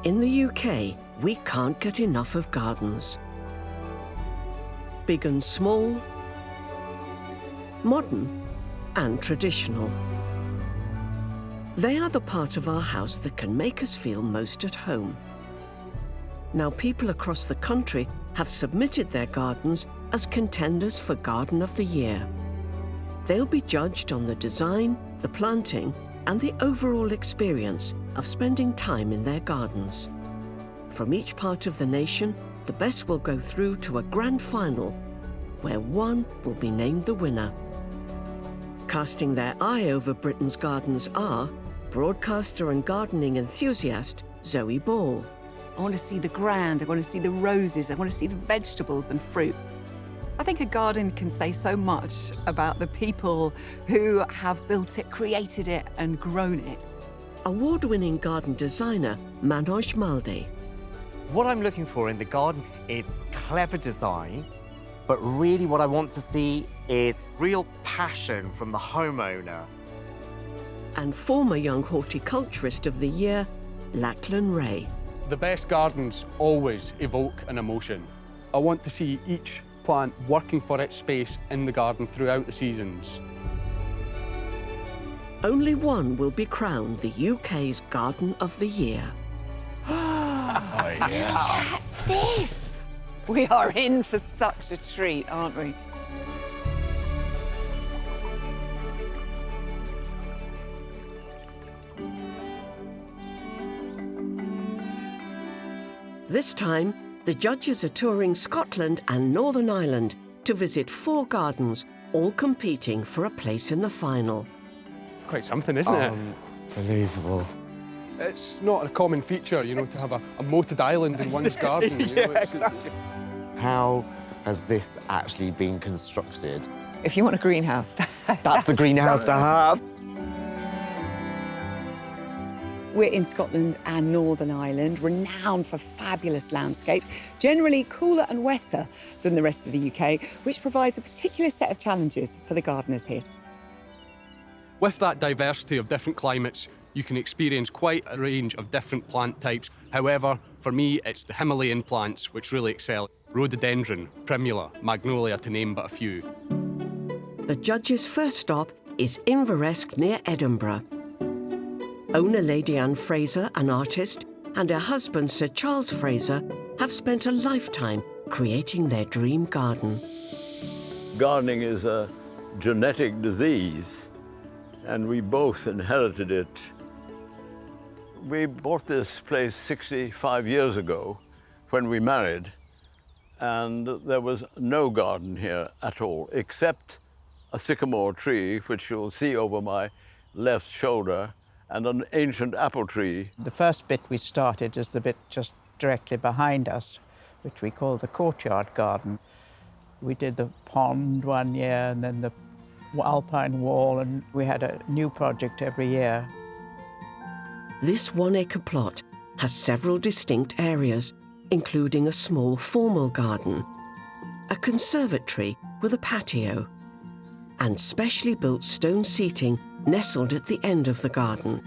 In the UK, we can't get enough of gardens. Big and small, modern and traditional. They are the part of our house that can make us feel most at home. Now, people across the country have submitted their gardens as contenders for Garden of the Year. They'll be judged on the design, the planting, and the overall experience of spending time in their gardens. From each part of the nation, the best will go through to a grand final, where one will be named the winner. Casting their eye over Britain's gardens are broadcaster and gardening enthusiast Zoe Ball. I want to see the ground, I want to see the roses, I want to see the vegetables and fruit. I think a garden can say so much about the people who have built it, created it, and grown it. Award-winning garden designer Manoj Malde. What I'm looking for in the gardens is clever design, but really what I want to see is real passion from the homeowner. And former Young Horticulturist of the Year, Lachlan Ray. The best gardens always evoke an emotion. I want to see each plant working for its space in the garden throughout the seasons. Only one will be crowned the UK's Garden of the Year. Oh, yeah. Look at this! We are in for such a treat, aren't we? This time, the judges are touring Scotland and Northern Ireland to visit 4 gardens, all competing for a place in the final. Quite something, isn't it? Unbelievable. It's not a common feature, you know, to have a moated island in one's garden. You know, Exactly. How has this actually been constructed? If you want a greenhouse, That's the greenhouse to have. We're in Scotland and Northern Ireland, renowned for fabulous landscapes, generally cooler and wetter than the rest of the UK, which provides a particular set of challenges for the gardeners here. With that diversity of different climates, you can experience quite a range of different plant types. However, for me, it's the Himalayan plants which really excel. Rhododendron, primula, magnolia, to name but a few. The judges' first stop is Invaresque near Edinburgh. Owner Lady Anne Fraser, an artist, and her husband Sir Charles Fraser have spent a lifetime creating their dream garden. Gardening is a genetic disease, and we both inherited it. We bought this place 65 years ago when we married, and there was no garden here at all, except a sycamore tree, which you'll see over my left shoulder, and an ancient apple tree. The first bit we started is the bit just directly behind us, which we call the courtyard garden. We did the pond one year and then the alpine wall, and we had a new project every year. This 1-acre plot has several distinct areas, including a small formal garden, a conservatory with a patio, and specially built stone seating nestled at the end of the garden.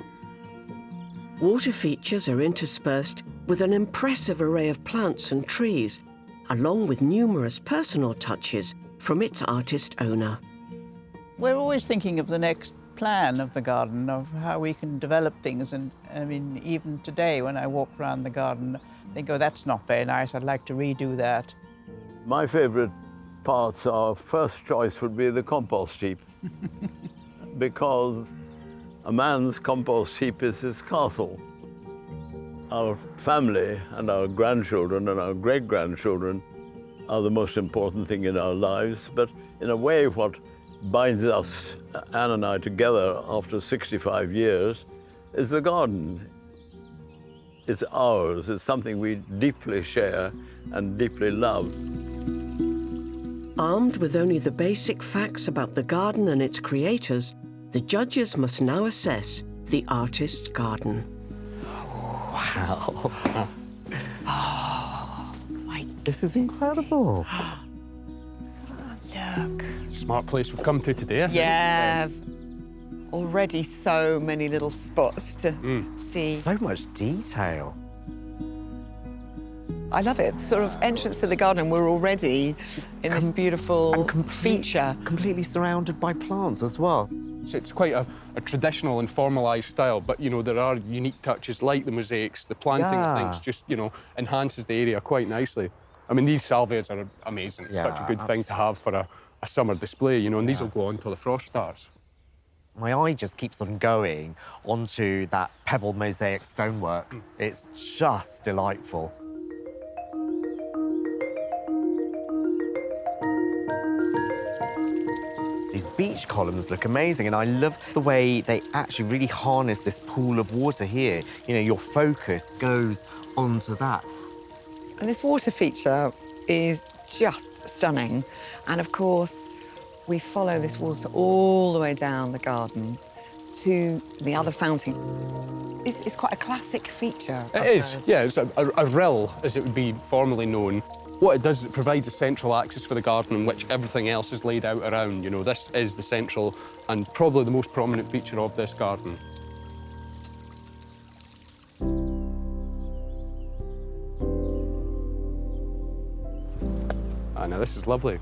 Water features are interspersed with an impressive array of plants and trees, along with numerous personal touches from its artist owner. We're always thinking of the next plan of the garden, of how we can develop things. And I mean, even today, when I walk around the garden, I think, oh, that's not very nice, I'd like to redo that. My favorite parts, our first choice would be the compost heap, because a man's compost heap is his castle. Our family and our grandchildren and our great-grandchildren are the most important thing in our lives, but in a way what binds us, Anne and I, together after 65 years is the garden. It's ours, it's something we deeply share and deeply love. Armed with only the basic facts about the garden and its creators, the judges must now assess the artist's garden. Wow. Oh, my This is incredible. look. Smart place we've come to today. I think. Yeah. Already so many little spots to see. So much detail. I love it. Sort of entrance to the garden, we're already in this beautiful feature. Completely surrounded by plants as well. So it's quite a traditional and formalised style, but, you know, there are unique touches like the mosaics. The planting, I think, just, you know, enhances the area quite nicely. I mean, these salvias are amazing. It's such a good thing to have for a summer display, you know, and these will go on until the frost starts. My eye just keeps on going onto that pebbled mosaic stonework. It's just delightful. These beach columns look amazing, and I love the way they actually really harness this pool of water here. You know, your focus goes onto that. And this water feature is just stunning. And of course, we follow this water all the way down the garden to the other fountain. It's quite a classic feature. It is, yeah. It's a rill, as it would be formally known. What it does is it provides a central axis for the garden in which everything else is laid out around. You know, this is the central and probably the most prominent feature of this garden. Now this is lovely.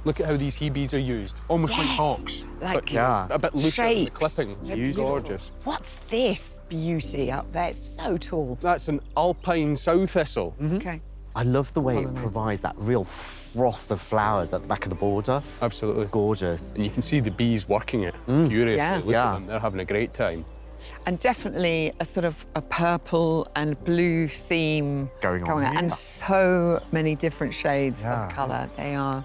Look at how these hebes are used, almost like hawks, like but a bit looser in the shapes. clipping. Gorgeous. What's this beauty up there? It's so tall. That's an alpine sow thistle. Okay. I love the way it provides that real froth of flowers at the back of the border. Absolutely. It's gorgeous. And you can see the bees working it furiously. Yeah. Look at them, they're having a great time. And definitely a sort of a purple and blue theme Going on, And yeah. so many different shades of colour. They are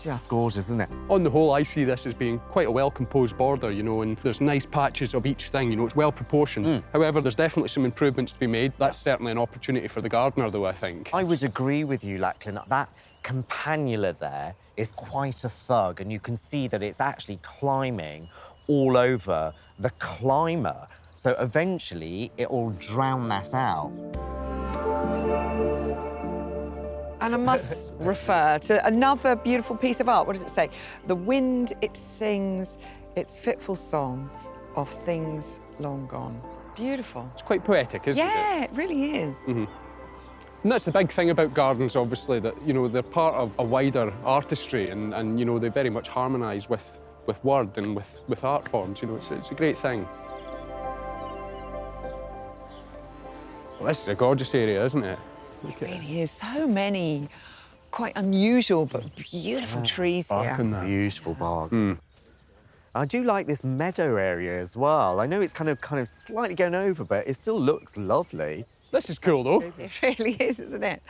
just Gorgeous, isn't it? On the whole, I see this as being quite a well-composed border, you know, and there's nice patches of each thing, you know, it's well-proportioned. However, there's definitely some improvements to be made. That's certainly an opportunity for the gardener, though, I think. I would agree with you, Lachlan. That campanula there is quite a thug, and you can see that it's actually climbing all over the climber. So eventually, it will drown that out. And I must refer to another beautiful piece of art. What does it say? The wind, it sings its fitful song of things long gone. Beautiful. It's quite poetic, isn't it? Yeah, it really is. And that's the big thing about gardens, obviously, that, you know, they're part of a wider artistry and you know, they very much harmonise with word and with art forms, you know, it's a great thing. Well, this is a gorgeous area, isn't it? It really is. So many quite unusual but beautiful trees here. Bark in that. Beautiful bark. I do like this meadow area as well. I know it's kind of slightly going over, but it still looks lovely. This is cool, though. It really is, isn't it?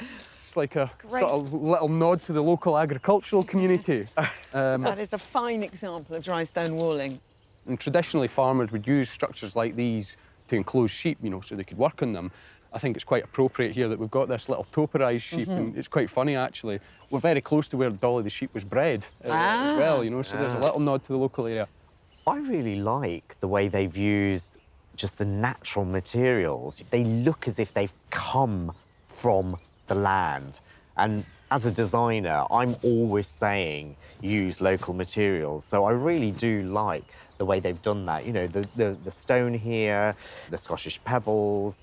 It's like a sort of little nod to the local agricultural community. That is a fine example of dry stone walling. And traditionally, farmers would use structures like these to enclose sheep, you know, so they could work on them. I think it's quite appropriate here that we've got this little topiarised sheep, and it's quite funny, actually. We're very close to where Dolly the sheep was bred as well, you know, so there's a little nod to the local area. I really like the way they've used just the natural materials. They look as if they've come from the land. And as a designer, I'm always saying use local materials. So I really do like the way they've done that. You know, the stone here, the Scottish pebbles.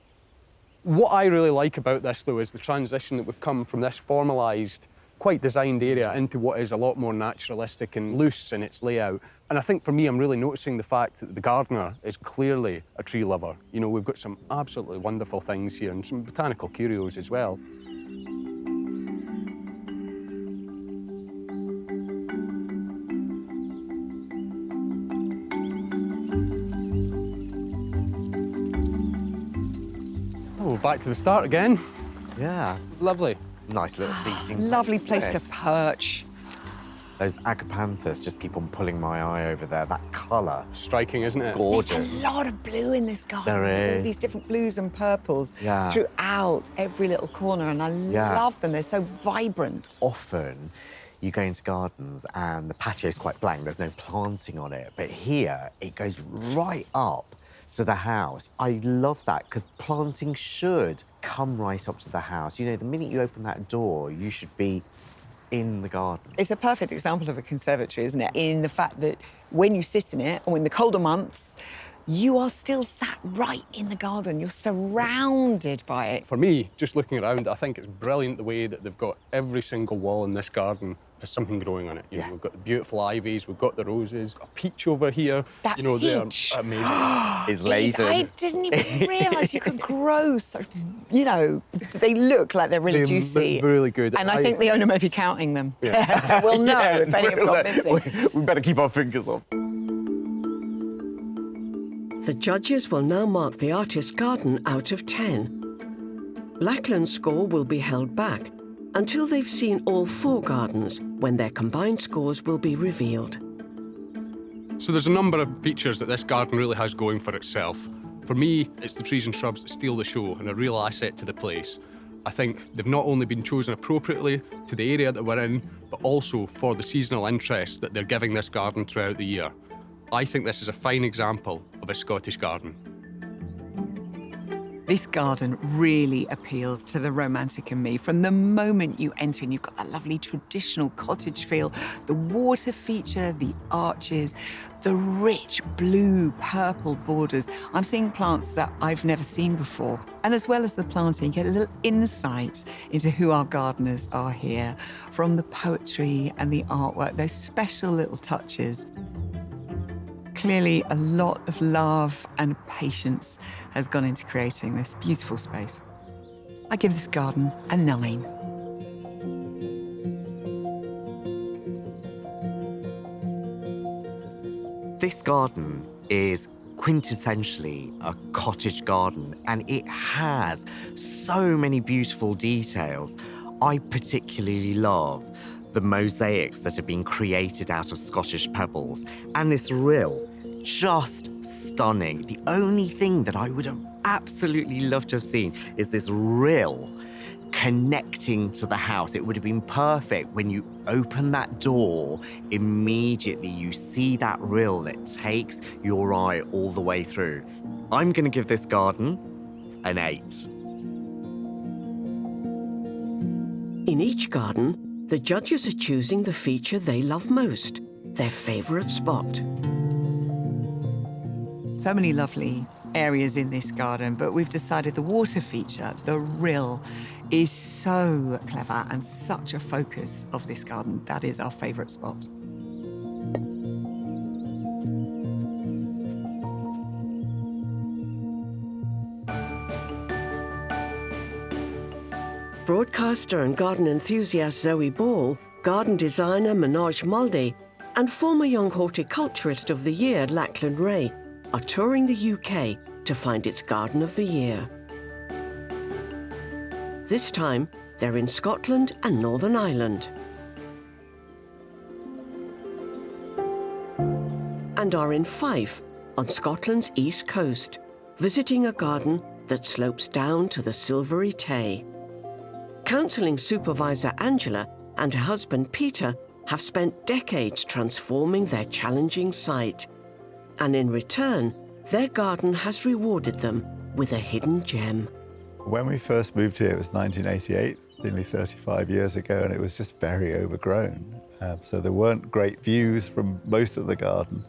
What I really like about this, though, is the transition that we've come from this formalised, quite designed area into what is a lot more naturalistic and loose in its layout. And I think for me, I'm really noticing the fact that the gardener is clearly a tree lover. You know, we've got some absolutely wonderful things here and some botanical curios as well. Oh, back to the start again. Yeah. Lovely. Nice little seating. Lovely place, place isn't to it? perch. Those agapanthus just keep on pulling my eye over there. That colour. Striking, isn't it? Gorgeous. There's a lot of blue in this garden. There All is. these different blues and purples Yeah. throughout every little corner, and I love them. They're so vibrant. Often you go into gardens and the patio's quite blank, there's no planting on it. But here, it goes right up to the house. I love that, because planting should come right up to the house. You know, the minute you open that door, you should be in the garden. It's a perfect example of a conservatory, isn't it? In the fact that when you sit in it, or in the colder months, you are still sat right in the garden. You're surrounded by it. For me, just looking around, I think it's brilliant the way that they've got every single wall in this garden has something growing on it. You know, we've got the beautiful ivies, we've got the roses, a peach over here. That you know, peach. They're amazing. Is laden. I didn't even realise you could grow so, you know, they look like they're really juicy. They're really good. And I think the owner may be counting them. Yeah. So we'll know if any have gone we missing. better keep our fingers off. The judges will now mark the artist's garden out of 10. Lackland's score will be held back until they've seen all 4 gardens, when their combined scores will be revealed. So there's a number of features that this garden really has going for itself. For me, it's the trees and shrubs that steal the show and a real asset to the place. I think they've not only been chosen appropriately to the area that we're in, but also for the seasonal interest that they're giving this garden throughout the year. I think this is a fine example of a Scottish garden. This garden really appeals to the romantic in me. From the moment you enter in, you've got that lovely traditional cottage feel, the water feature, the arches, the rich blue, purple borders. I'm seeing plants that I've never seen before. And as well as the planting, you get a little insight into who our gardeners are here, from the poetry and the artwork, those special little touches. Clearly, a lot of love and patience has gone into creating this beautiful space. I give this garden a 9. This garden is quintessentially a cottage garden, and it has so many beautiful details. I particularly love the mosaics that have been created out of Scottish pebbles, and this rill, just stunning. The only thing that I would have absolutely loved to have seen is this rill connecting to the house. It would have been perfect when you open that door, immediately you see that rill that takes your eye all the way through. I'm going to give this garden an 8. In each garden, the judges are choosing the feature they love most, their favourite spot. So many lovely areas in this garden, but we've decided the water feature, the rill, is so clever and such a focus of this garden. That is our favourite spot. Broadcaster and garden enthusiast Zoe Ball, garden designer Manoj Malde, and former Young Horticulturist of the Year Lackland Ray are touring the UK to find its Garden of the Year. This time, they're in Scotland and Northern Ireland. And are in Fife, on Scotland's east coast, visiting a garden that slopes down to the Silvery Tay. Counselling supervisor Angela and her husband Peter have spent decades transforming their challenging site. And in return, their garden has rewarded them with a hidden gem. When we first moved here, it was 1988, nearly 35 years ago, and it was just very overgrown. So there weren't great views from most of the garden,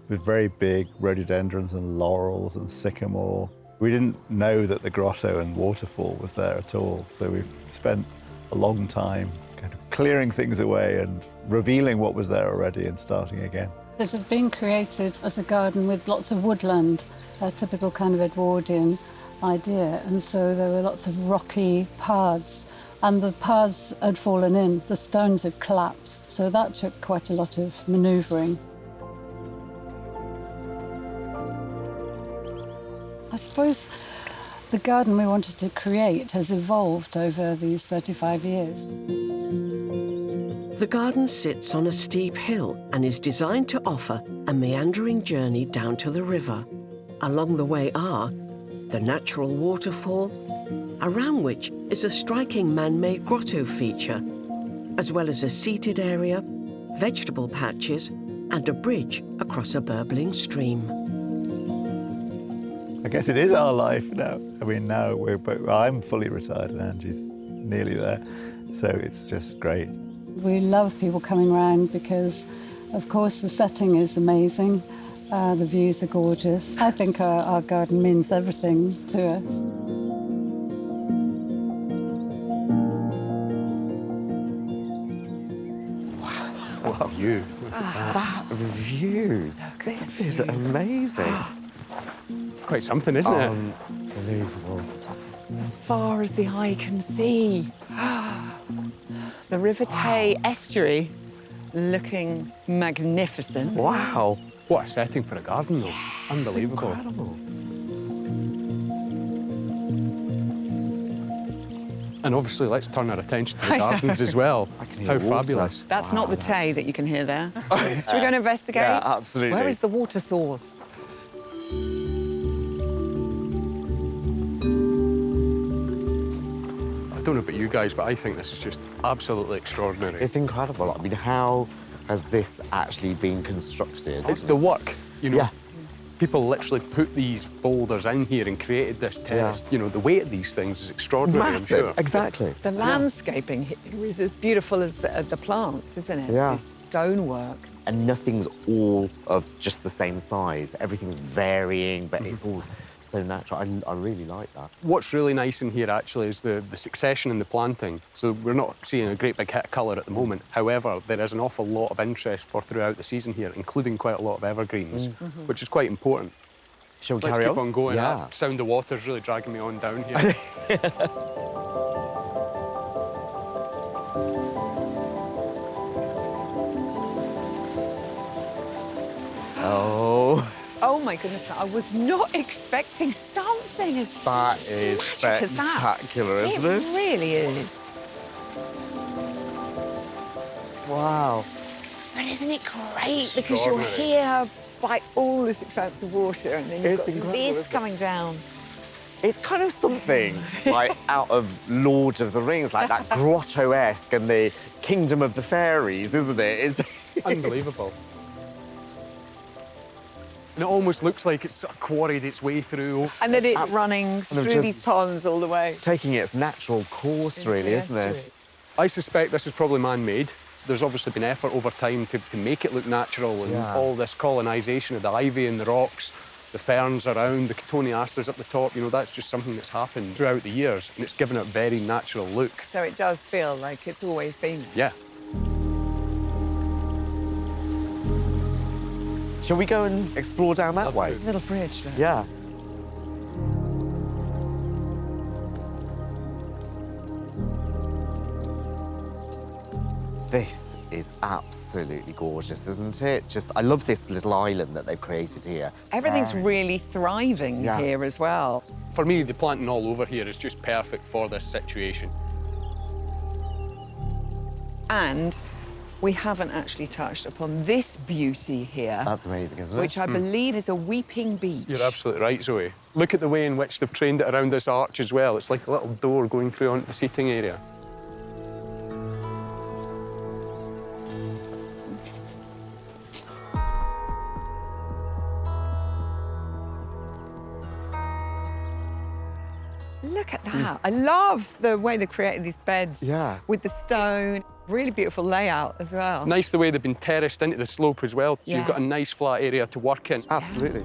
with very big rhododendrons and laurels and sycamore. We didn't know that the grotto and waterfall was there at all, so we've spent a long time kind of clearing things away and revealing what was there already and starting again. It has been created as a garden with lots of woodland, a typical kind of Edwardian idea, and so there were lots of rocky paths, and the paths had fallen in, the stones had collapsed, so that took quite a lot of manoeuvring. I suppose the garden we wanted to create has evolved over these 35 years. The garden sits on a steep hill and is designed to offer a meandering journey down to the river. Along the way are the natural waterfall, around which is a striking man-made grotto feature, as well as a seated area, vegetable patches, and a bridge across a burbling stream. I guess it is our life now. I mean, now I'm fully retired and Angie's nearly there, so it's just great. We love people coming around because, of course, the setting is amazing, The views are gorgeous. I think our garden means everything to us. Wow. View. That view. This is amazing. Quite something, isn't it? Unbelievable. As far as the eye can see. The River Tay estuary looking magnificent. Wow. What a setting for a garden, though. Unbelievable. Incredible. And obviously, let's turn our attention to the gardens as well. I can hear How water. fabulous. That's not the Tay that you can hear there. Should we go and investigate? Yeah, absolutely. Where is the water source? I don't know about you guys, but I think this is just absolutely extraordinary. It's incredible. I mean, how has this actually been constructed? It's the work, you know. Yeah. People literally put these boulders in here and created this terrace. You know, the weight of these things is extraordinary, Massive. I'm sure. Exactly. The landscaping here is as beautiful as the plants, isn't it? Yeah. This stonework. And nothing's all of just the same size. Everything's varying, but it's all so natural. I really like that. What's really nice in here, actually, is the succession in the planting. So we're not seeing a great big hit of colour at the moment. However, there is an awful lot of interest for throughout the season here, including quite a lot of evergreens, which is quite important. Shall we Let's carry keep on going. Yeah. That sound of water's really dragging me on down here. Oh, Oh my goodness, I was not expecting something as that is magic as that. spectacular, isn't it? It really is. Wow. But isn't it great? Because you're Extraordinary. here by all this expanse of water and then you've It's got incredible, this isn't it? coming down. It's kind of something like out of Lord of the Rings, like that grotto-esque and the Kingdom of the Fairies, isn't it? It's Unbelievable. And it almost looks like it's sort of quarried its way through. And then it's running through just- these ponds all the way. taking its natural course, into really, the isn't estuary. it? I suspect this is probably man-made. There's obviously been effort over time to make it look natural, and Yeah. all this colonisation of the ivy and the rocks, the ferns around, the cotoneasters up the top, you know, that's just something that's happened throughout the years, and it's given it a very natural look. So it does feel like it's always been there. Yeah. Shall we go and explore down that way? There's a little bridge there. Yeah. This is absolutely gorgeous, isn't it? Just, I love this little island that they've created here. Everything's really thriving Yeah. here as well. For me, the planting all over here is just perfect for this situation. And we haven't actually touched upon this beauty here, That's amazing, isn't it? which I believe is a weeping beach. You're absolutely right, Zoe. Look at the way in which they've trained it around this arch as well. It's like a little door going through onto the seating area. Look at that. I love the way they created these beds Yeah. with the stone. Really beautiful layout as well. Nice the way they've been terraced into the slope as well, so Yeah. you've got a nice flat area to work in. Absolutely.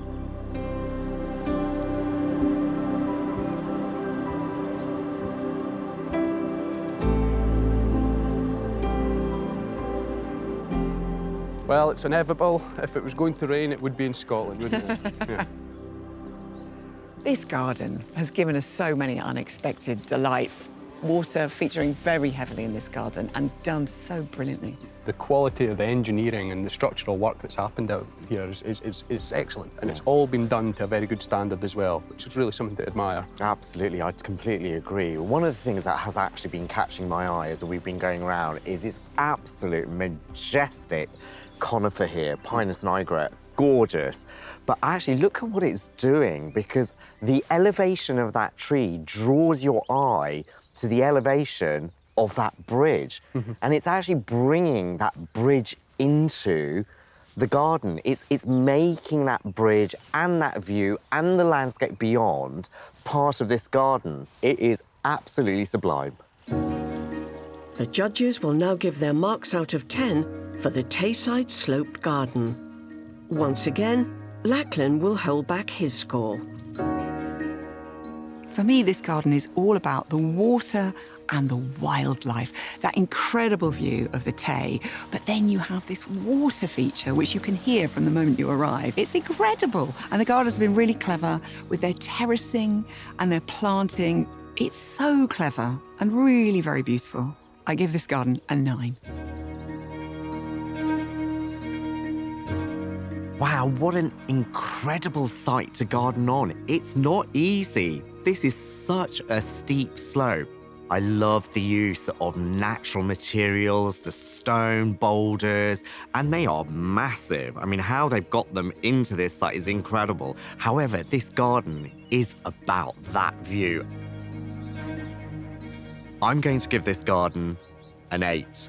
Well, it's inevitable. If it was going to rain, it would be in Scotland, wouldn't it? Yeah. This garden has given us so many unexpected delights. Water featuring very heavily in this garden and done so brilliantly. The quality of the engineering and the structural work that's happened out here is excellent. And it's all been done to a very good standard as well, which is really something to admire. Absolutely, I completely agree. One of the things that has actually been catching my eye as we've been going around is this absolute majestic conifer here, Pinus nigra, gorgeous. But actually look at what it's doing, because the elevation of that tree draws your eye to the elevation of that bridge. And it's actually bringing that bridge into the garden. It's making that bridge and that view and the landscape beyond part of this garden. It is absolutely sublime. The judges will now give their marks out of 10 for the Tayside Sloped Garden. Once again, Lachlan will hold back his score. For me, this garden is all about the water and the wildlife, that incredible view of the Tay, but then you have this water feature which you can hear from the moment you arrive. It's incredible. And the gardens have been really clever with their terracing and their planting. It's so clever and really very beautiful. I give this garden a 9. Wow, what an incredible site to garden on. It's not easy. This is such a steep slope. I love the use of natural materials, the stone boulders, and they are massive. I mean, how they've got them into this site is incredible. However, this garden is about that view. I'm going to give this garden an 8.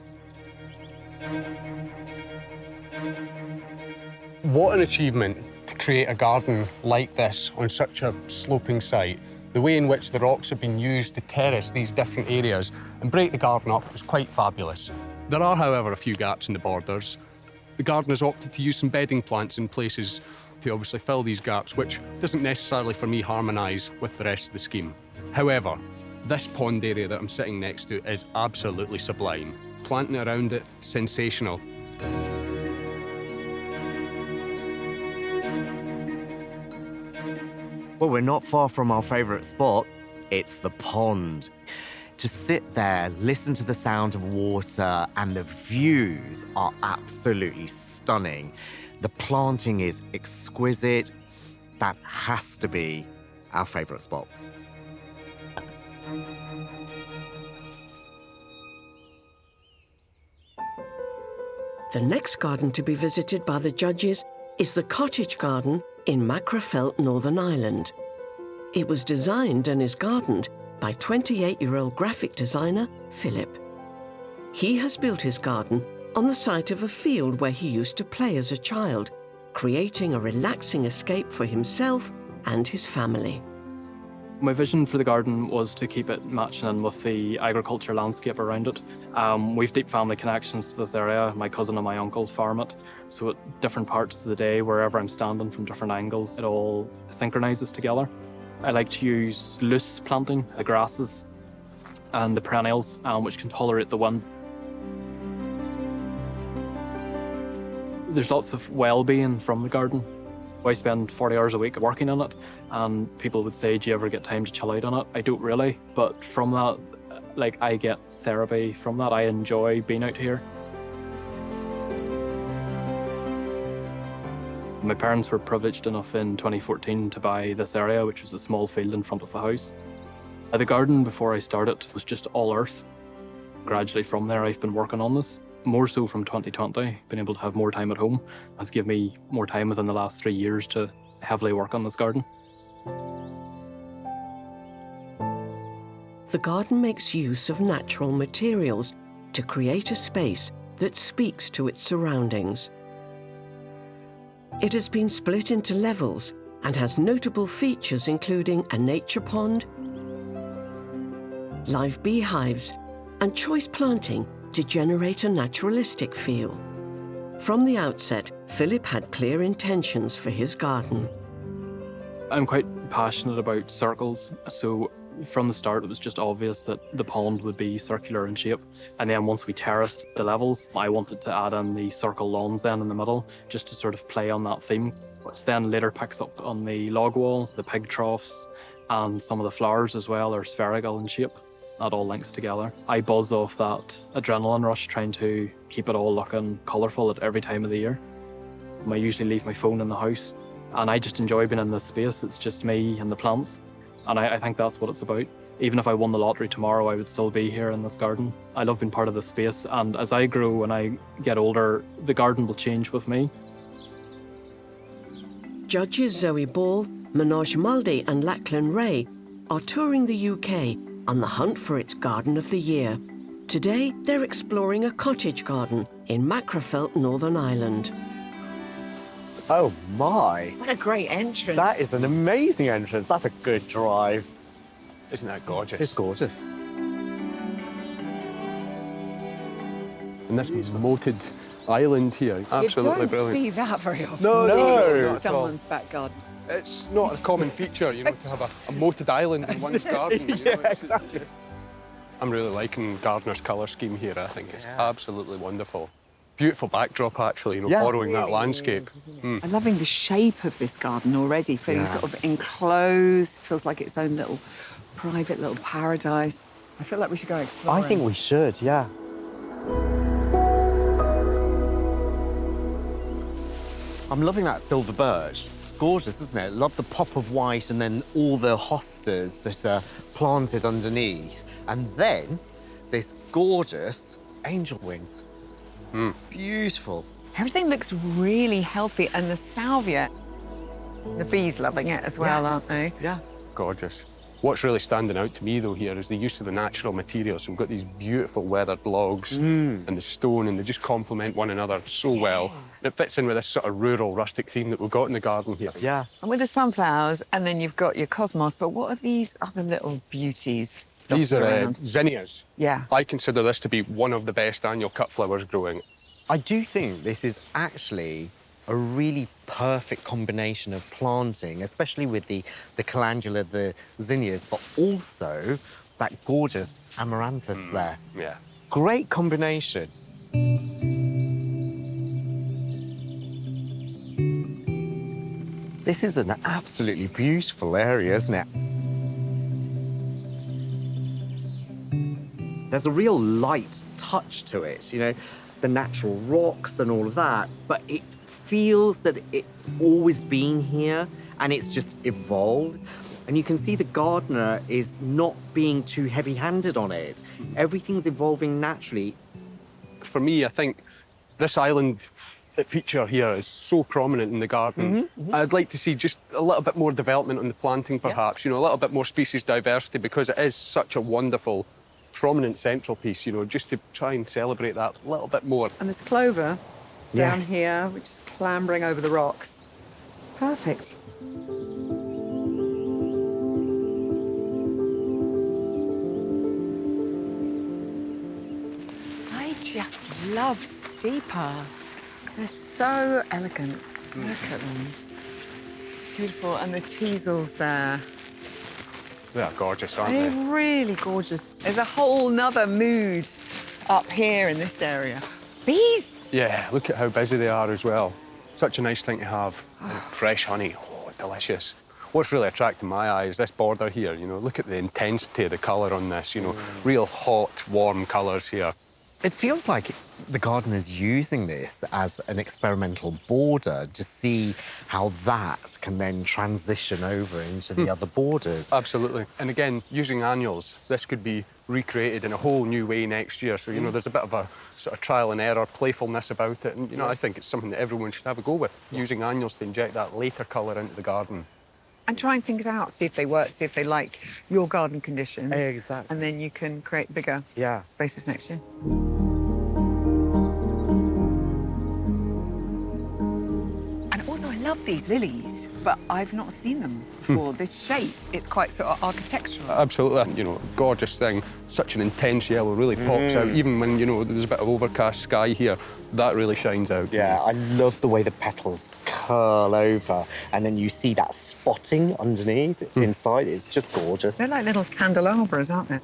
What an achievement to create a garden like this on such a sloping site. The way in which the rocks have been used to terrace these different areas and break the garden up is quite fabulous. There are, however, a few gaps in the borders. The garden has opted to use some bedding plants in places to obviously fill these gaps, which doesn't necessarily, for me, harmonise with the rest of the scheme. However, this pond area that I'm sitting next to is absolutely sublime. Planting around it, sensational. Well, we're not far from our favourite spot. It's the pond. To sit there, listen to the sound of water, and the views are absolutely stunning. The planting is exquisite. That has to be our favourite spot. The next garden to be visited by the judges is the Cottage Garden in Macrafelt, Northern Ireland. It was designed and is gardened by 28-year-old graphic designer Philip. He has built his garden on the site of a field where he used to play as a child, creating a relaxing escape for himself and his family. My vision for the garden was to keep it matching in with the agriculture landscape around it. We've deep family connections to this area. My cousin and my uncle farm it. So at different parts of the day, wherever I'm standing from different angles, it all synchronises together. I like to use loose planting, the grasses and the perennials, which can tolerate the wind. There's lots of well-being from the garden. I spend 40 hours a week working on it, and people would say, do you ever get time to chill out on it? I don't really, but from that, I get therapy from that. I enjoy being out here. My parents were privileged enough in 2014 to buy this area, which was a small field in front of the house. The garden before I started was just all earth. Gradually from there, I've been working on this. More so from 2020, being able to have more time at home has given me more time within the last 3 years to heavily work on this garden. The garden makes use of natural materials to create a space that speaks to its surroundings. It has been split into levels and has notable features including a nature pond, live beehives, and choice planting to generate a naturalistic feel. From the outset, Philip had clear intentions for his garden. I'm quite passionate about circles, so from the start it was just obvious that the pond would be circular in shape. And then once we terraced the levels, I wanted to add in the circle lawns then in the middle, just to sort of play on that theme, which then later picks up on the log wall, the pig troughs, and some of the flowers as well are spherical in shape. That all links together. I buzz off that adrenaline rush trying to keep it all looking colourful at every time of the year. I usually leave my phone in the house, and I just enjoy being in this space. It's just me and the plants, and I think that's what it's about. Even if I won the lottery tomorrow, I would still be here in this garden. I love being part of this space, and as I grow and I get older, the garden will change with me. Judges Zoe Ball, Manoj Malde and Lachlan Ray are touring the UK on the hunt for its Garden of the Year. Today, they're exploring a cottage garden in Macrafelt, Northern Ireland. Oh my! What a great entrance. That is an amazing entrance. That's a good drive. Isn't that gorgeous? It's gorgeous. And this moated island here. Absolutely you don't brilliant. see that very often. No, do you, no, in not at all. someone's back garden. It's not a common feature, you know, to have a moated island in one's garden. You know, Yeah, exactly. I'm really liking Gardner's colour scheme here. I think it's absolutely wonderful. Beautiful backdrop, actually, you know, borrowing that landscape. I'm loving the shape of this garden already, feeling sort of enclosed. Feels like its own little private little paradise. I feel like we should go explore. I think we should, yeah. I'm loving that silver birch. It's gorgeous, isn't it? Love the pop of white and then all the hostas that are planted underneath. And then this gorgeous angel wings. Beautiful. Everything looks really healthy, and the salvia, the bees loving it as well, aren't they? Yeah. Gorgeous. What's really standing out to me, though, here is the use of the natural materials. So we've got these beautiful weathered logs and the stone, and they just complement one another so well. And it fits in with this sort of rural, rustic theme that we've got in the garden here. Yeah. And with the sunflowers, and then you've got your cosmos, but what are these other little beauties? These dotted are around? zinnias. Yeah. I consider this to be one of the best annual cut flowers growing. I do think this is actually a really perfect combination of planting, especially with the calendula, the zinnias, but also that gorgeous amaranthus there. Yeah. Great combination. This is an absolutely beautiful area, isn't it? There's a real light touch to it, you know, the natural rocks and all of that, but it feels that it's always been here and it's just evolved. And you can see the gardener is not being too heavy-handed on it. Everything's evolving naturally. For me, I think this island feature here is so prominent in the garden. I'd like to see just a little bit more development on the planting, perhaps, you know, a little bit more species diversity, because it is such a wonderful, prominent central piece, you know, just to try and celebrate that a little bit more. And there's clover down Yes. here, which is clambering over the rocks. Perfect. I just love steeper. They're so elegant. Look at them. Beautiful. And the teasels there. They are gorgeous, aren't They're they? really gorgeous. There's a whole nother mood up here in this area. Bees! Yeah, look at how busy they are as well. Such a nice thing to have. And fresh honey, oh, delicious. What's really attracting my eye is this border here, you know, look at the intensity of the colour on this, you know, real hot, warm colours here. It feels like the gardener's using this as an experimental border to see how that can then transition over into the other borders. Absolutely. And again, using annuals, this could be recreated in a whole new way next year. So, you know, there's a bit of a sort of trial and error, playfulness about it. And, you know, I think it's something that everyone should have a go with, using annuals to inject that later colour into the garden. And trying things out, see if they work, see if they like your garden conditions. Exactly. And then you can create bigger spaces next year. And also, I love these lilies, but I've not seen them before. This shape, it's quite sort of architectural. Absolutely. You know, gorgeous thing. Such an intense yellow, really pops out. Even when, you know, there's a bit of overcast sky here, that really shines out. Yeah, I love the way the petals curl over and then you see that spotting underneath inside. It's just gorgeous. They're like little candelabras, aren't they?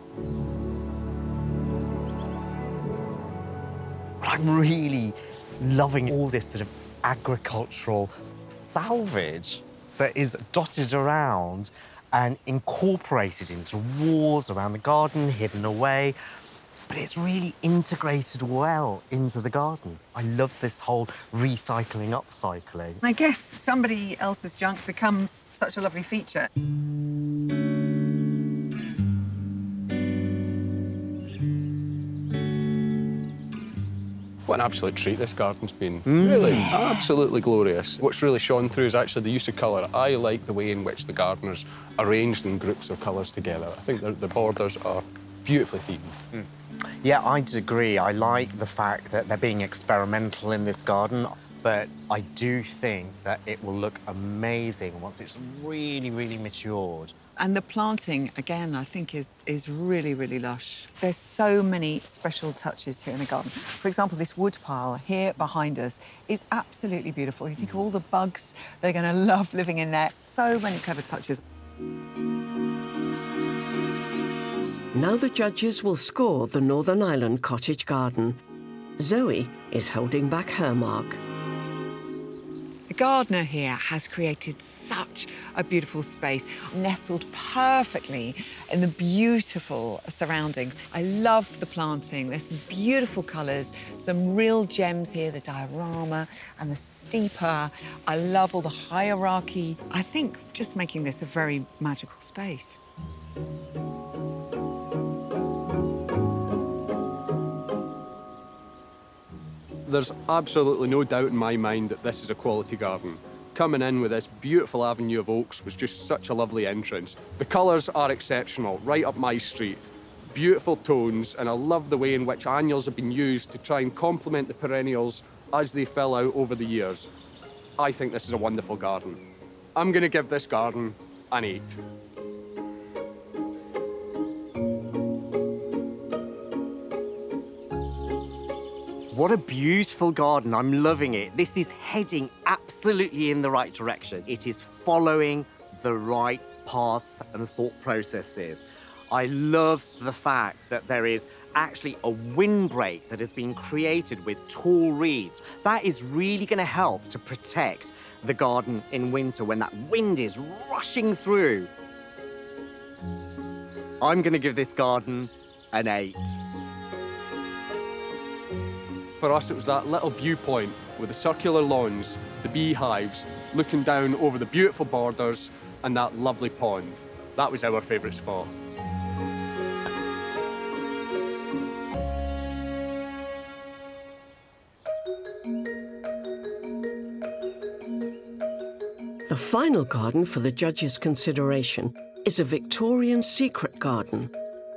I'm really loving all this sort of agricultural salvage that is dotted around and incorporated into walls around the garden, hidden away. But it's really integrated well into the garden. I love this whole recycling, upcycling. I guess somebody else's junk becomes such a lovely feature. What an absolute treat this garden's been. Really, absolutely glorious. What's really shone through is actually the use of colour. I like the way in which the gardeners arranged in groups of colours together. I think the borders are beautifully themed. Yeah, I'd agree. I like the fact that they're being experimental in this garden. but I do think that it will look amazing once it's really, really matured. And the planting, again, I think is really, really lush. There's so many special touches here in the garden. For example, this wood pile here behind us is absolutely beautiful. You think of all the bugs, they're going to love living in there. So many clever touches. Now the judges will score the Northern Ireland cottage garden. Zoe is holding back her mark. The gardener here has created such a beautiful space, nestled perfectly in the beautiful surroundings. I love the planting. There's some beautiful colours, some real gems here, the diorama and the steeper. I love all the hierarchy. I think just making this a very magical space. There's absolutely no doubt in my mind that this is a quality garden. Coming in with this beautiful avenue of oaks was just such a lovely entrance. The colours are exceptional, right up my street. Beautiful tones, and I love the way in which annuals have been used to try and complement the perennials as they fill out over the years. I think this is a wonderful garden. I'm going to give this garden an 8. What a beautiful garden. I'm loving it. This is heading absolutely in the right direction. It is following the right paths and thought processes. I love the fact that there is actually a windbreak that has been created with tall reeds. That is really going to help to protect the garden in winter when that wind is rushing through. I'm going to give this garden an 8. For us, it was that little viewpoint with the circular lawns, the beehives, looking down over the beautiful borders and that lovely pond. That was our favourite spot. The final garden for the judges' consideration is a Victorian Secret Garden,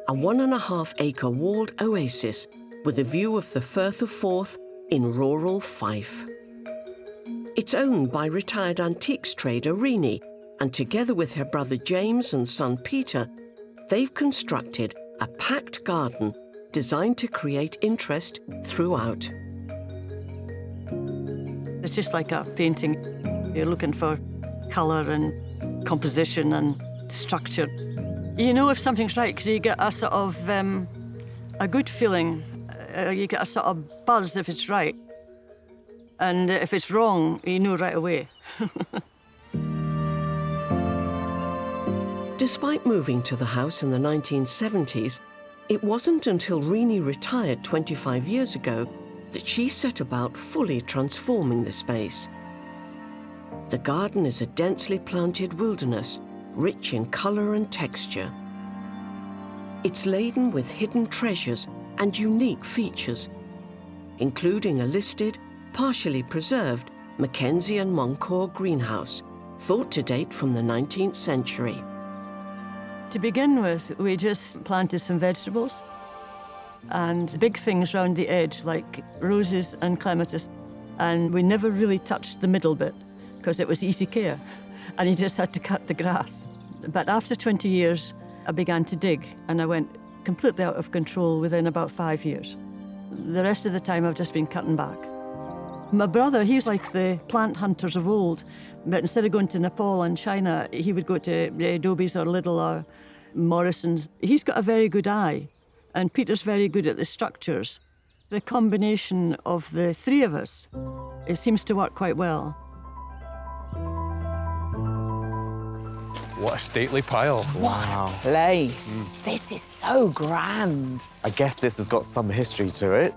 a 1.5-acre walled oasis with a view of the Firth of Forth in rural Fife. It's owned by retired antiques trader Renee, and together with her brother James and son Peter, they've constructed a packed garden designed to create interest throughout. It's just like a painting. You're looking for colour and composition and structure. You know if something's right because you get a sort of a good feeling. You get a sort of buzz if it's right. And if it's wrong, you know right away. Despite moving to the house in the 1970s, it wasn't until Renee retired 25 years ago that she set about fully transforming the space. The garden is a densely planted wilderness, rich in colour and texture. It's laden with hidden treasures and unique features, including a listed, partially preserved Mackenzie and Moncourt greenhouse, thought to date from the 19th century. To begin with, we just planted some vegetables and big things round the edge like roses and clematis. And we never really touched the middle bit because it was easy care and you just had to cut the grass. But after 20 years, I began to dig and I went completely out of control within about 5 years. The rest of the time I've just been cutting back. My brother, he's like the plant hunters of old, but instead of going to Nepal and China, he would go to Adobe's or Lidl or Morrison's. He's got a very good eye, and Peter's very good at the structures. The combination of the three of us, it seems to work quite well. What a stately pile. Wow. Place. This is so grand. I guess this has got some history to it.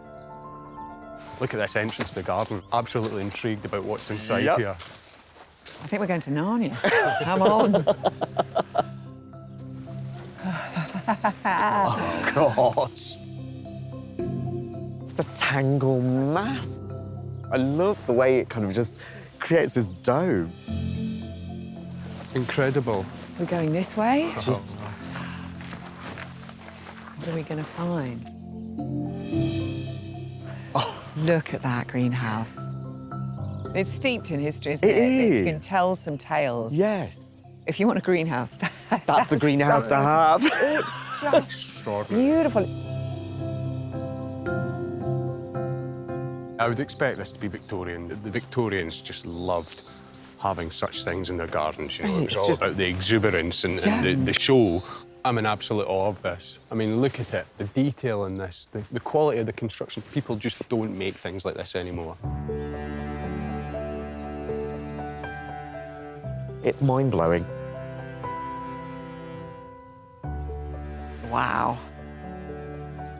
Look at this entrance to the garden. Absolutely intrigued about what's inside Yep. here. I think we're going to Narnia. Come on. Oh, gosh. It's a tangle mass. I love the way it kind of just creates this dome. Incredible. We're going this way. Just What are we going to find? Oh, look at that greenhouse. It's steeped in history, isn't It it? You can is. tell some tales. Yes. If you want a greenhouse, That's the greenhouse to have. It's just Extraordinary. beautiful. I would expect this to be Victorian. The Victorians just loved having such things in their gardens. You know, It's it's all just- about the exuberance and the show. I'm in absolute awe of this. I mean, look at it, the detail in this, the quality of the construction. People just don't make things like this anymore. It's mind-blowing. Wow.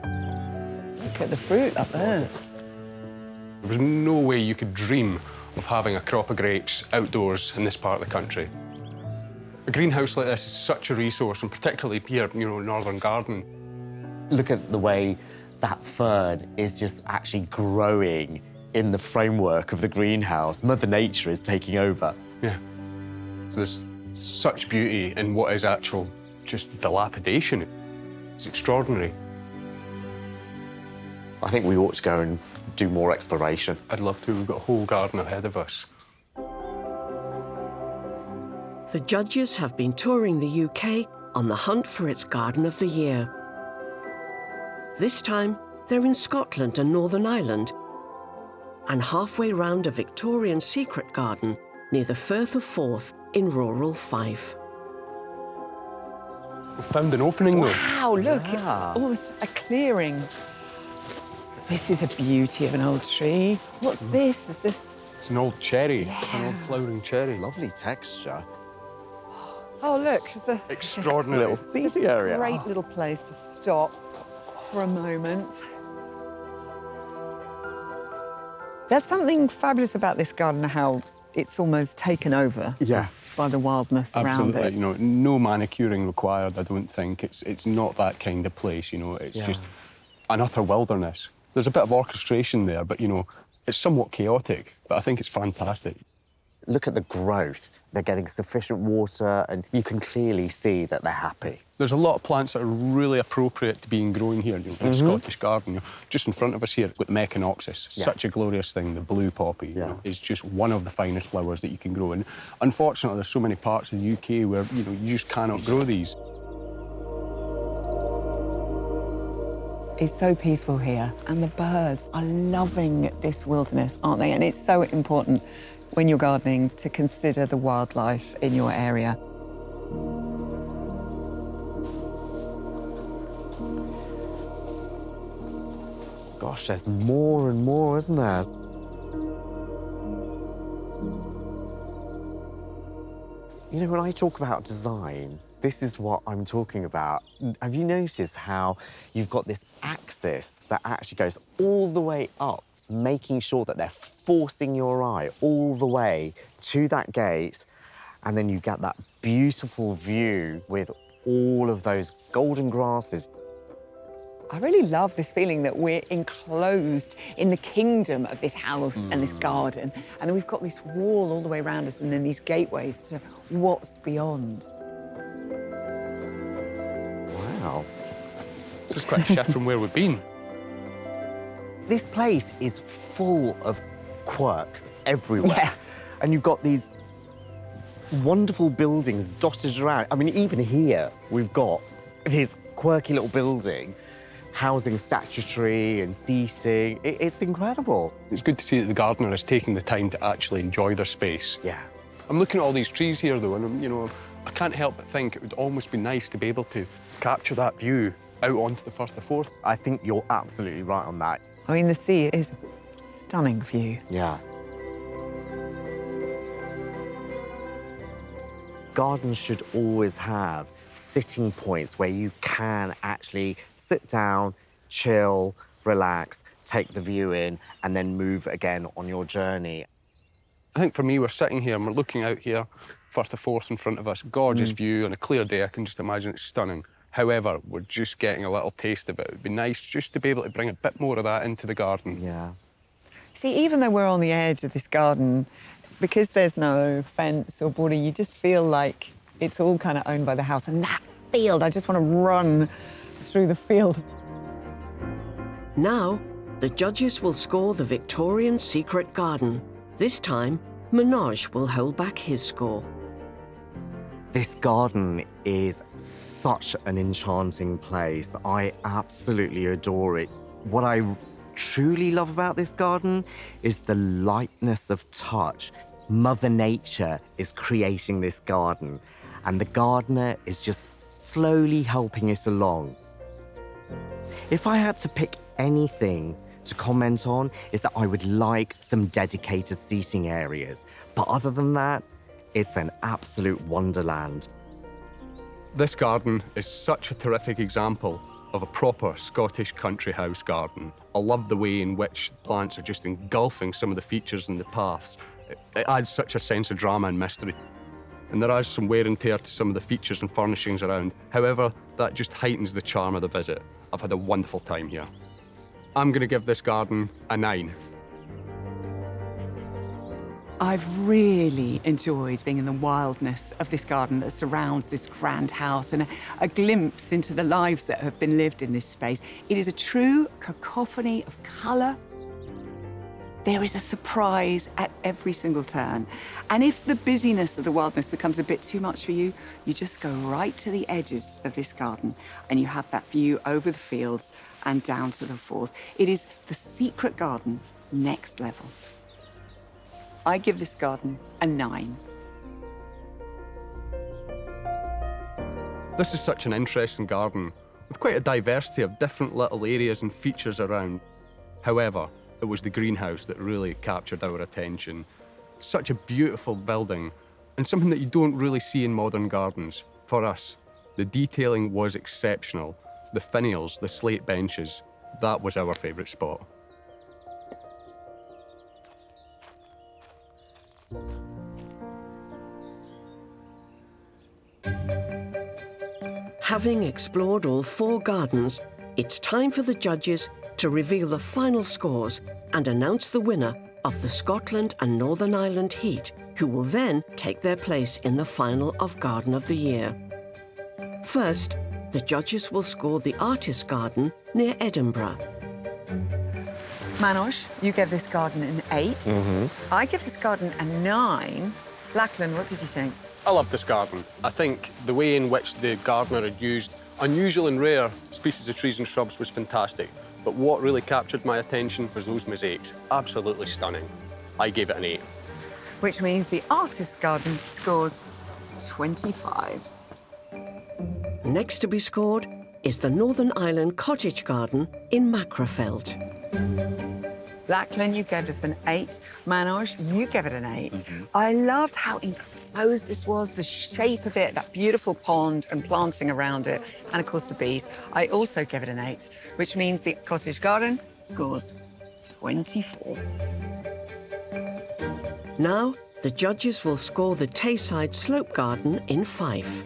Look at the fruit up there. There was no way you could dream of having a crop of grapes outdoors in this part of the country. A greenhouse like this is such a resource, and particularly here, you know, Northern Garden. Look at the way that fern is just actually growing in the framework of the greenhouse. Mother Nature is taking over. Yeah. So there's such beauty in what is actual just dilapidation. It's extraordinary. I think we ought to go and do more exploration. I'd love to. We've got a whole garden ahead of us. The judges have been touring the UK on the hunt for its Garden of the Year. This time, they're in Scotland and Northern Ireland, and halfway round a Victorian secret garden near the Firth of Forth in rural Fife. We found an opening, though. Wow, look, Yeah. it's almost a clearing. This is a beauty of an old tree. What's this? Is this? It's an old cherry, an old flowering cherry. Lovely texture. Oh, look, it's a Extraordinary. Little seating area. great little place to stop for a moment. There's something fabulous about this garden, how it's almost taken over Yeah. by the wildness around Absolutely. it. You know, no manicuring required, I don't think. It's not that kind of place, you know. It's Yeah. just an utter wilderness. There's a bit of orchestration there, but, you know, it's somewhat chaotic, but I think it's fantastic. Look at the growth. They're getting sufficient water, and you can clearly see that they're happy. There's a lot of plants that are really appropriate to being grown here, you know, in a Scottish garden. You know, just in front of us here, with the Macrafelt, Yeah. such a glorious thing. The blue poppy, you Yeah. know, is just one of the finest flowers that you can grow. And unfortunately, there's so many parts of the UK where, you know, you just cannot grow these. It's so peaceful here, and the birds are loving this wilderness, aren't they? And it's so important when you're gardening to consider the wildlife in your area. Gosh, there's more and more, isn't there? You know, when I talk about design, this is what I'm talking about. Have you noticed how you've got this axis that actually goes all the way up, making sure that they're forcing your eye all the way to that gate, and then you get that beautiful view with all of those golden grasses. I really love this feeling that we're enclosed in the kingdom of this house and this garden, and then we've got this wall all the way around us, and then these gateways to what's beyond. Wow. This is quite a shift from where we've been. This place is full of quirks everywhere. Yeah. And you've got these wonderful buildings dotted around. I mean, even here, we've got this quirky little building housing statuary and seating. It's incredible. It's good to see that the gardener is taking the time to actually enjoy their space. Yeah. I'm looking at all these trees here, though, and, you know, I can't help but think it would almost be nice to be able to capture that view out onto the Firth of Forth. I think you're absolutely right on that. I mean, the sea is a stunning view. Yeah. Gardens should always have sitting points where you can actually sit down, chill, relax, take the view in, and then move again on your journey. I think for me, we're sitting here and we're looking out here, Firth of Forth in front of us, gorgeous view on a clear day. I can just imagine it's stunning. However, we're just getting a little taste of it. It'd be nice just to be able to bring a bit more of that into the garden. Yeah. See, even though we're on the edge of this garden, because there's no fence or border, you just feel like it's all kind of owned by the house. And that field, I just want to run through the field. Now, the judges will score the Victorian Secret Garden, This time, Manoj will hold back his score. This garden is such an enchanting place. I absolutely adore it. What I truly love about this garden is the lightness of touch. Mother Nature is creating this garden, and the gardener is just slowly helping it along. If I had to pick anything to comment on, is that I would like some dedicated seating areas. But other than that, it's an absolute wonderland. This garden is such a terrific example of a proper Scottish country house garden. I love the way in which plants are just engulfing some of the features and the paths. It adds such a sense of drama and mystery. And there is some wear and tear to some of the features and furnishings around. However, that just heightens the charm of the visit. I've had a wonderful time here. I'm going to give this garden a 9. I've really enjoyed being in the wildness of this garden that surrounds this grand house, and a glimpse into the lives that have been lived in this space. It is a true cacophony of colour. There is a surprise at every single turn. And if the busyness of the wildness becomes a bit too much for you, you just go right to the edges of this garden and you have that view over the fields and down to the Forth. It is the secret garden next level. I give this garden a 9. This is such an interesting garden with quite a diversity of different little areas and features around. However, it was the greenhouse that really captured our attention. Such a beautiful building and something that you don't really see in modern gardens. For us, the detailing was exceptional. The finials, the slate benches, that was our favourite spot. Having explored all 4 gardens, it's time for the judges to reveal the final scores and announce the winner of the Scotland and Northern Ireland heat, who will then take their place in the final of Garden of the Year. First, the judges will score the Artist's Garden near Edinburgh. Manoj, you gave this garden an 8. I give this garden a 9. Lachlan, what did you think? I love this garden. I think the way in which the gardener had used unusual and rare species of trees and shrubs was fantastic. But what really captured my attention was those mosaics. Absolutely stunning. I gave it an 8. Which means the Artist's Garden scores 25. Next to be scored is the Northern Ireland Cottage Garden in Macrafelt. Lachlan, you gave this an 8. Manoj, you gave it an 8. I loved how enclosed this was, the shape of it, that beautiful pond and planting around it, and of course the bees. I also gave it an 8, which means the Cottage Garden scores 24. Now, the judges will score the Tayside Slope Garden in Fife.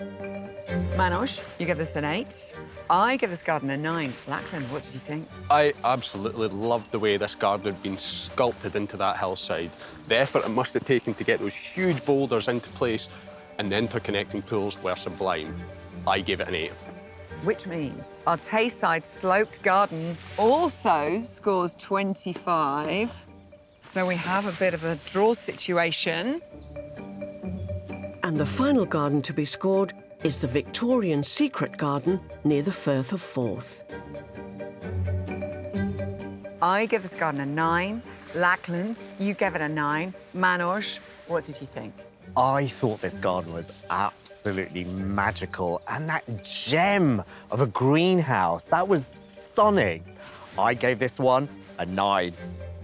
Manoj, you gave this an 8. I give this garden a 9. Lachlan, what did you think? I absolutely loved the way this garden had been sculpted into that hillside. The effort it must have taken to get those huge boulders into place and the interconnecting pools were sublime. I gave it an 8. Which means our Tayside Sloped Garden also scores 25. So we have a bit of a draw situation. And the final garden to be scored is the Victorian Secret Garden near the Firth of Forth. I give this garden a 9. Lachlan, you gave it a 9. Manoj, what did you think? I thought this garden was absolutely magical, and that gem of a greenhouse, that was stunning. I gave this one a 9.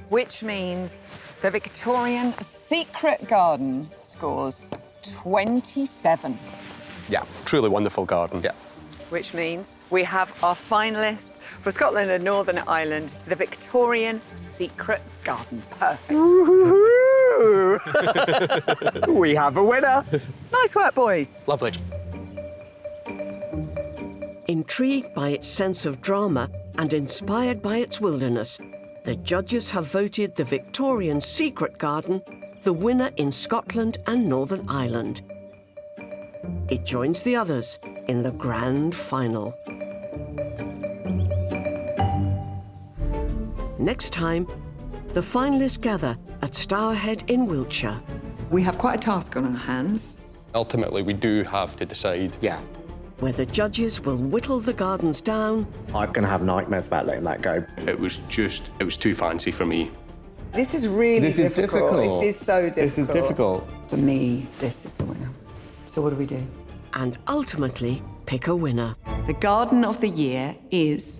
Which means the Victorian Secret Garden scores 27. Yeah, truly wonderful garden. Yeah. Which means we have our finalist for Scotland and Northern Ireland, the Victorian Secret Garden. Perfect. We have a winner. Nice work, boys. Lovely. Intrigued by its sense of drama and inspired by its wilderness, the judges have voted the Victorian Secret Garden the winner in Scotland and Northern Ireland. It joins the others in the grand final. Next time, the finalists gather at Stourhead in Wiltshire. We have quite a task on our hands. Ultimately, we do have to decide. Yeah. Where the judges will whittle the gardens down I'm going to have nightmares about letting that go. It was too fancy for me. This is really This is difficult. difficult. This is so difficult. This is difficult. For me, this is the winner. So what do we do? and ultimately pick a winner. The garden of the year is